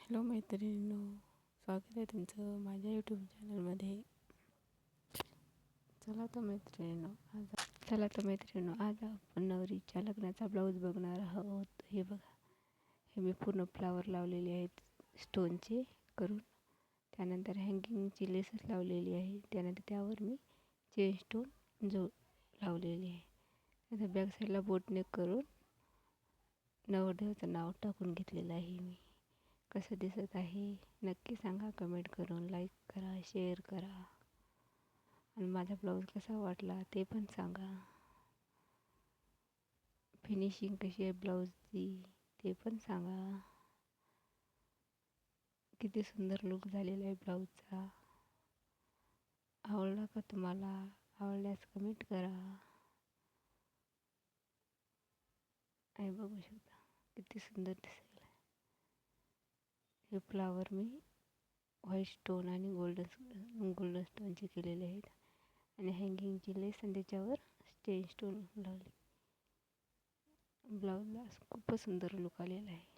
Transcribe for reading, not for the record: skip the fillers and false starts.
Hello मैत्रिणींनो, स्वागत आहे तुमचं माझ्या यूट्यूब चॅनलमध्ये. चला तर मैत्रिणींनो, आज आपण नवरीच्या लग्नाचा ब्लाऊज बघणार आहोत. हे बघा, हे मी पूर्ण फ्लावर लावलेले आहेत स्टोनचे करून. त्यानंतर हँगिंगची लेसच लावलेली आहे. त्यानंतर त्यावर मी चेन स्टोन लावलेली आहे. त्यानंतर बॅक साईडला बोटनेक करून नवरदेवाचं नाव टाकून घेतलेलं आहे मी. कसं दिसत आहे नक्की सांगा, कमेंट करून, लाईक करा, शेअर करा. आणि माझा ब्लाऊज कसा वाटला ते पण सांगा. फिनिशिंग कशी आहे ब्लाऊजची ते पण सांगा. किती सुंदर लुक झालेला आहे ब्लाऊजचा. आवडला का तुम्हाला? आवडल्यास कमेंट करा. आणि बघू शकता किती सुंदर दिसेल. हे फ्लावर मी व्हाईट स्टोन आणि गोल्डन स्टोनचे केलेले आहेत. आणि हँगिंगची लेस आणि त्याच्यावर चेन स्टोन लावले. ब्लाऊजला खूपच सुंदर लुक आलेला आहे.